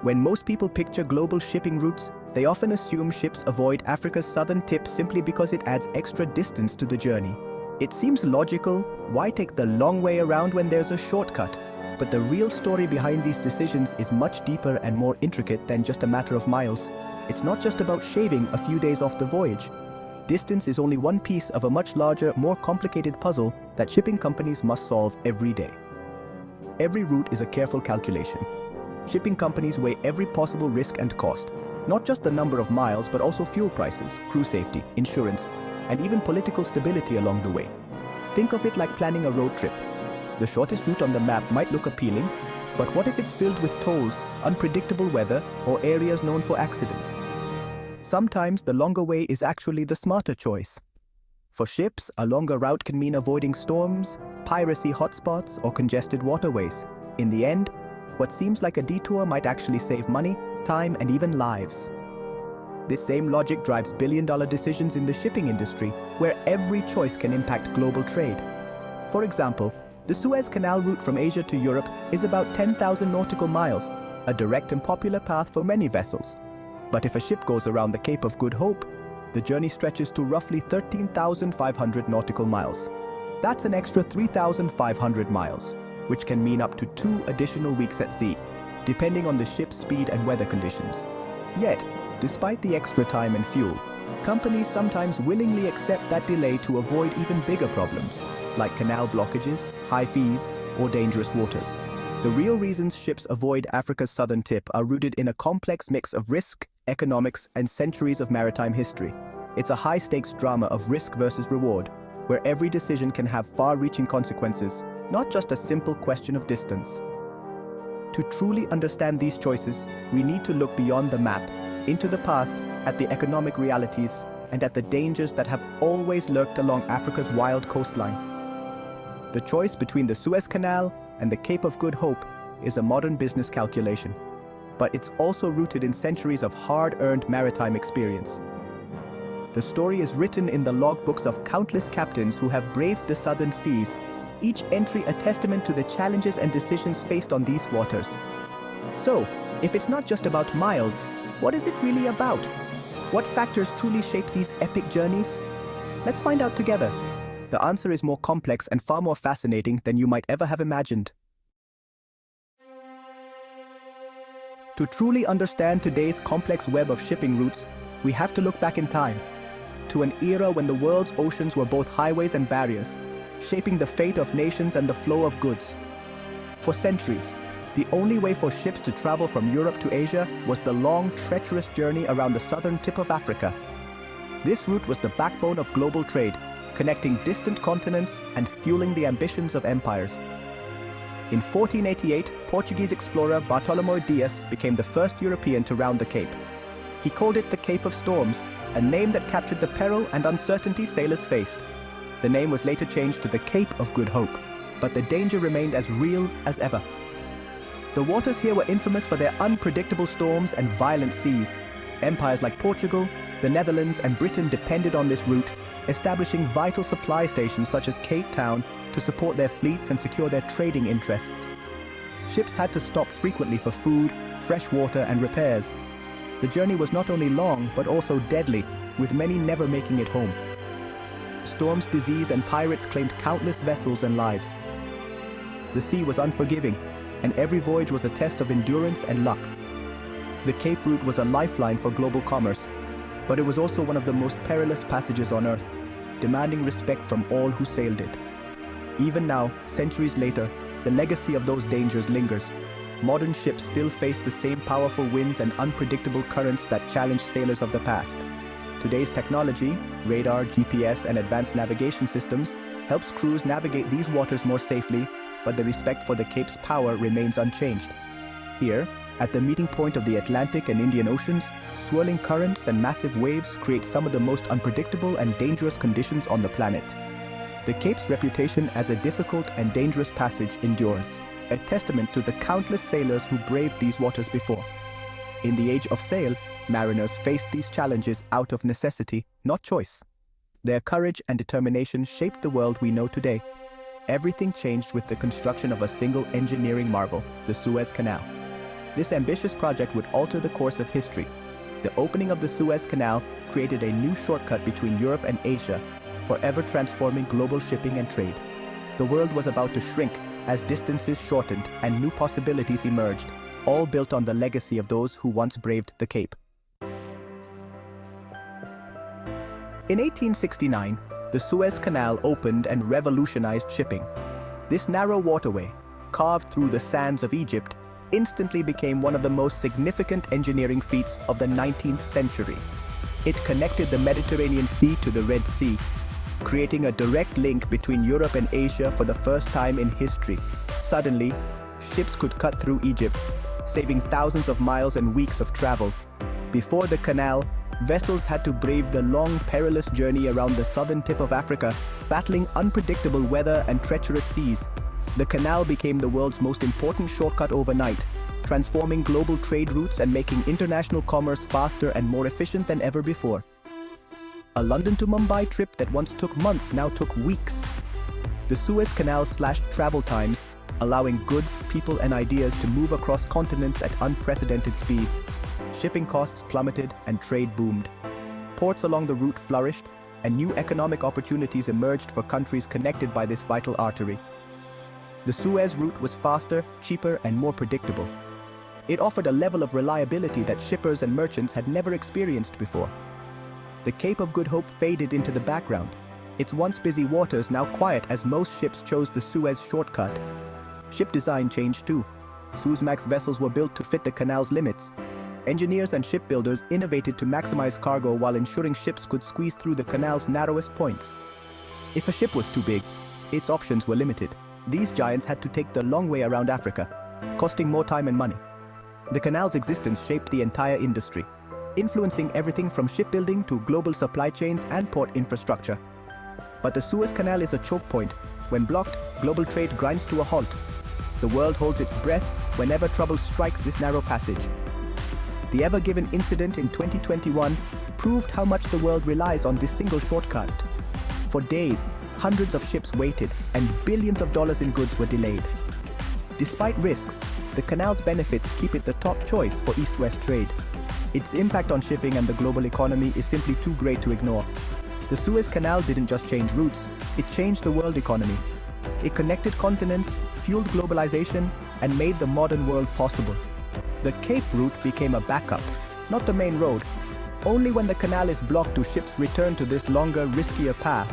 When most people picture global shipping routes, they often assume ships avoid Africa's southern tip simply because it adds extra distance to the journey. It seems logical, why take the long way around when there's a shortcut? But the real story behind these decisions is much deeper and more intricate than just a matter of miles. It's not just about shaving a few days off the voyage. Distance is only one piece of a much larger, more complicated puzzle that shipping companies must solve every day. Every route is a careful calculation. Shipping companies weigh every possible risk and cost, not just the number of miles but also fuel prices, crew safety, insurance, and even political stability along the way. Think of it like planning a road trip. The shortest route on the map might look appealing, but what if it's filled with tolls, unpredictable weather, or areas known for accidents? Sometimes the longer way is actually the smarter choice. For ships, a longer route can mean avoiding storms, piracy hotspots, or congested waterways. In the end, what seems like a detour might actually save money, time, and even lives. This same logic drives billion-dollar decisions in the shipping industry, where every choice can impact global trade. For example, the Suez Canal route from Asia to Europe is about 10,000 nautical miles, a direct and popular path for many vessels. But if a ship goes around the Cape of Good Hope, the journey stretches to roughly 13,500 nautical miles. That's an extra 3,500 miles, which can mean up to 2 additional weeks at sea, depending on the ship's speed and weather conditions. Yet, despite the extra time and fuel, companies sometimes willingly accept that delay to avoid even bigger problems, like canal blockages, high fees, or dangerous waters. The real reasons ships avoid Africa's southern tip are rooted in a complex mix of risk, economics, and centuries of maritime history. It's a high-stakes drama of risk versus reward, where every decision can have far-reaching consequences, not just a simple question of distance. To truly understand these choices, we need to look beyond the map, into the past, at the economic realities, and at the dangers that have always lurked along Africa's wild coastline. The choice between the Suez Canal and the Cape of Good Hope is a modern business calculation, but it's also rooted in centuries of hard-earned maritime experience. The story is written in the logbooks of countless captains who have braved the southern seas, each entry a testament to the challenges and decisions faced on these waters. So, if it's not just about miles, what is it really about? What factors truly shape these epic journeys? Let's find out together. The answer is more complex and far more fascinating than you might ever have imagined. To truly understand today's complex web of shipping routes, we have to look back in time, to an era when the world's oceans were both highways and barriers, shaping the fate of nations and the flow of goods. For centuries, the only way for ships to travel from Europe to Asia was the long, treacherous journey around the southern tip of Africa. This route was the backbone of global trade, connecting distant continents and fueling the ambitions of empires. In 1488, Portuguese explorer Bartolomeu Dias became the first European to round the Cape. He called it the Cape of Storms, a name that captured the peril and uncertainty sailors faced. The name was later changed to the Cape of Good Hope, but the danger remained as real as ever. The waters here were infamous for their unpredictable storms and violent seas. Empires like Portugal, the Netherlands, and Britain depended on this route, establishing vital supply stations such as Cape Town to support their fleets and secure their trading interests. Ships had to stop frequently for food, fresh water, and repairs. The journey was not only long, but also deadly, with many never making it home. Storms, disease, and pirates claimed countless vessels and lives. The sea was unforgiving, and every voyage was a test of endurance and luck. The Cape route was a lifeline for global commerce, but it was also one of the most perilous passages on Earth, demanding respect from all who sailed it. Even now, centuries later, the legacy of those dangers lingers. Modern ships still face the same powerful winds and unpredictable currents that challenged sailors of the past. Today's technology, radar, GPS, and advanced navigation systems, helps crews navigate these waters more safely, but the respect for the Cape's power remains unchanged. Here, at the meeting point of the Atlantic and Indian Oceans, swirling currents and massive waves create some of the most unpredictable and dangerous conditions on the planet. The Cape's reputation as a difficult and dangerous passage endures, a testament to the countless sailors who braved these waters before. In the age of sail, mariners faced these challenges out of necessity, not choice. Their courage and determination shaped the world we know today. Everything changed with the construction of a single engineering marvel, the Suez Canal. This ambitious project would alter the course of history. The opening of the Suez Canal created a new shortcut between Europe and Asia, forever transforming global shipping and trade. The world was about to shrink as distances shortened and new possibilities emerged, all built on the legacy of those who once braved the Cape. In 1869, the Suez Canal opened and revolutionized shipping. This narrow waterway, carved through the sands of Egypt, instantly became one of the most significant engineering feats of the 19th century. It connected the Mediterranean Sea to the Red Sea, creating a direct link between Europe and Asia for the first time in history. Suddenly, ships could cut through Egypt, saving thousands of miles and weeks of travel. Before the canal, vessels had to brave the long, perilous journey around the southern tip of Africa, battling unpredictable weather and treacherous seas. The canal became the world's most important shortcut overnight, transforming global trade routes and making international commerce faster and more efficient than ever before. A London to Mumbai trip that once took months now took weeks. The Suez Canal slashed travel times, allowing goods, people, and ideas to move across continents at unprecedented speeds. Shipping costs plummeted and trade boomed. Ports along the route flourished, and new economic opportunities emerged for countries connected by this vital artery. The Suez route was faster, cheaper, and more predictable. It offered a level of reliability that shippers and merchants had never experienced before. The Cape of Good Hope faded into the background, its once busy waters now quiet as most ships chose the Suez shortcut. Ship design changed too. Suezmax vessels were built to fit the canal's limits. Engineers and shipbuilders innovated to maximize cargo while ensuring ships could squeeze through the canal's narrowest points. If a ship was too big, its options were limited. These giants had to take the long way around Africa, costing more time and money. The canal's existence shaped the entire industry, influencing everything from shipbuilding to global supply chains and port infrastructure. But the Suez Canal is a choke point. When blocked, global trade grinds to a halt. The world holds its breath whenever trouble strikes this narrow passage. The Ever Given incident in 2021 proved how much the world relies on this single shortcut. For days, hundreds of ships waited and billions of dollars in goods were delayed. Despite risks, the canal's benefits keep it the top choice for east-west trade. Its impact on shipping and the global economy is simply too great to ignore. The Suez Canal didn't just change routes, it changed the world economy. It connected continents, fueled globalization, and made the modern world possible. The Cape route became a backup, not the main road. Only when the canal is blocked do ships return to this longer, riskier path.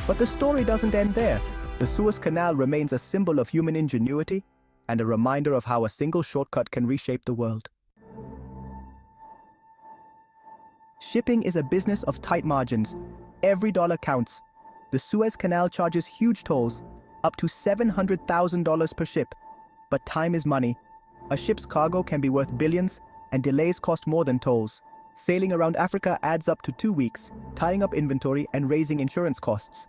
But the story doesn't end there. The Suez Canal remains a symbol of human ingenuity and a reminder of how a single shortcut can reshape the world. Shipping is a business of tight margins. Every dollar counts. The Suez Canal charges huge tolls, up to $700,000 per ship. But time is money. A ship's cargo can be worth billions, and delays cost more than tolls. Sailing around Africa adds up to 2 weeks, tying up inventory and raising insurance costs.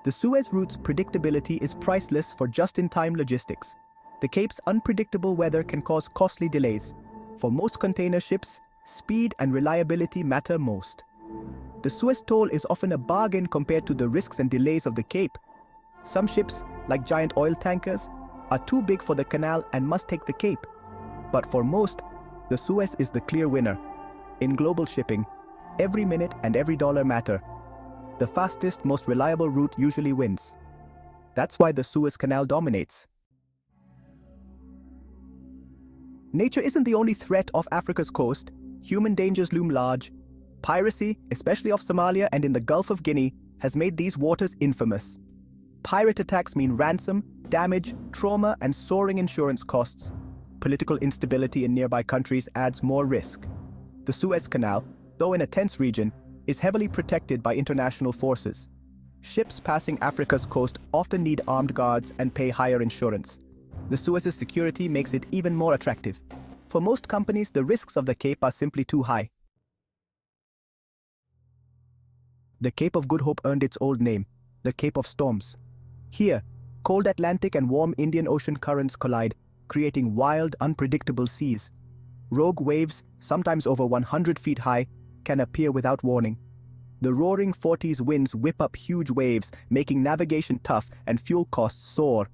The Suez route's predictability is priceless for just-in-time logistics. The Cape's unpredictable weather can cause costly delays. For most container ships, speed and reliability matter most. The Suez toll is often a bargain compared to the risks and delays of the Cape. Some ships, like giant oil tankers, are too big for the canal and must take the Cape. But for most, the Suez is the clear winner. In global shipping, every minute and every dollar matter. The fastest, most reliable route usually wins. That's why the Suez Canal dominates. Nature isn't the only threat off Africa's coast. Human dangers loom large. Piracy, especially off Somalia and in the Gulf of Guinea, has made these waters infamous. Pirate attacks mean ransom, damage, trauma, and soaring insurance costs. Political instability in nearby countries adds more risk. The Suez Canal, though in a tense region, is heavily protected by international forces. Ships passing Africa's coast often need armed guards and pay higher insurance. The Suez's security makes it even more attractive. For most companies, the risks of the Cape are simply too high. The Cape of Good Hope earned its old name, the Cape of Storms. Here, cold Atlantic and warm Indian Ocean currents collide, creating wild, unpredictable seas. Rogue waves, sometimes over 100 feet high, can appear without warning. The roaring 40s winds whip up huge waves, making navigation tough and fuel costs soar.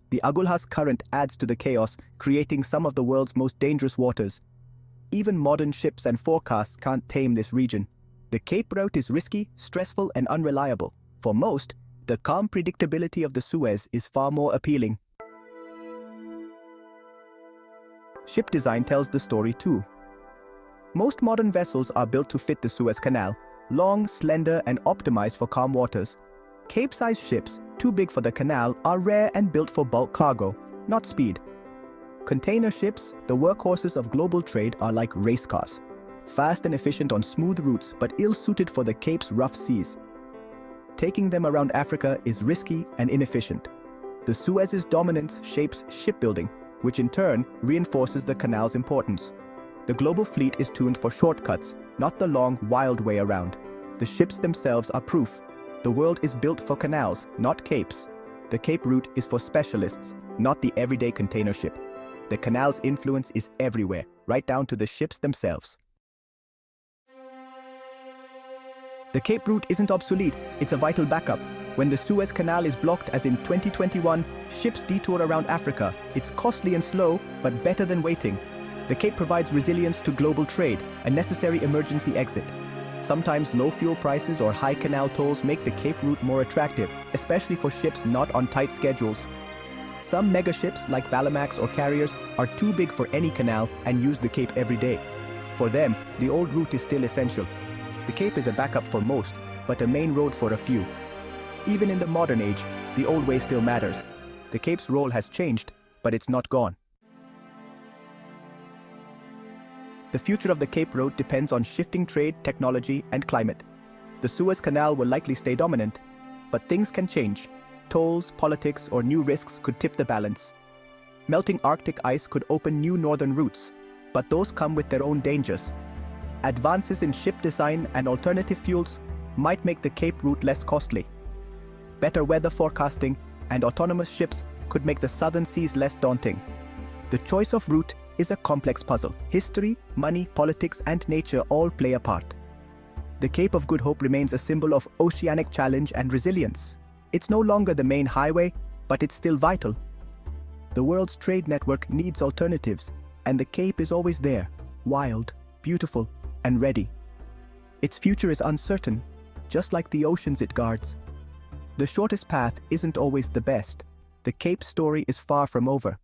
The Agulhas current adds to the chaos, creating some of the world's most dangerous waters. Even modern ships and forecasts can't tame this region. The Cape route is risky, stressful, and unreliable. For most, the calm predictability of the Suez is far more appealing. Ship design tells the story too. Most modern vessels are built to fit the Suez Canal, long, slender, and optimized for calm waters. Cape-sized ships, too big for the canal, are rare and built for bulk cargo, not speed. Container ships, the workhorses of global trade, are like race cars. Fast and efficient on smooth routes, but ill-suited for the Cape's rough seas. Taking them around Africa is risky and inefficient. The Suez's dominance shapes shipbuilding, which in turn reinforces the canal's importance. The global fleet is tuned for shortcuts, not the long, wild way around. The ships themselves are proof. The world is built for canals, not capes. The Cape route is for specialists, not the everyday container ship. The canal's influence is everywhere, right down to the ships themselves. The Cape route isn't obsolete, it's a vital backup. When the Suez Canal is blocked, as in 2021, ships detour around Africa. It's costly and slow, but better than waiting. The Cape provides resilience to global trade, a necessary emergency exit. Sometimes low fuel prices or high canal tolls make the Cape route more attractive, especially for ships not on tight schedules. Some mega ships like Valemax or carriers are too big for any canal and use the Cape every day. For them, the old route is still essential. The Cape is a backup for most, but a main road for a few. Even in the modern age, the old way still matters. The Cape's role has changed, but it's not gone. The future of the Cape Road depends on shifting trade, technology, and climate. The Suez Canal will likely stay dominant, but things can change. Tolls, politics, or new risks could tip the balance. Melting Arctic ice could open new northern routes, but those come with their own dangers. Advances in ship design and alternative fuels might make the Cape route less costly. Better weather forecasting and autonomous ships could make the southern seas less daunting. The choice of route is a complex puzzle. History, money, politics, and nature all play a part. The Cape of Good Hope remains a symbol of oceanic challenge and resilience. It's no longer the main highway, but it's still vital. The world's trade network needs alternatives, and the Cape is always there, wild, beautiful, and ready. Its future is uncertain, just like the oceans it guards. The shortest path isn't always the best. The Cape story is far from over.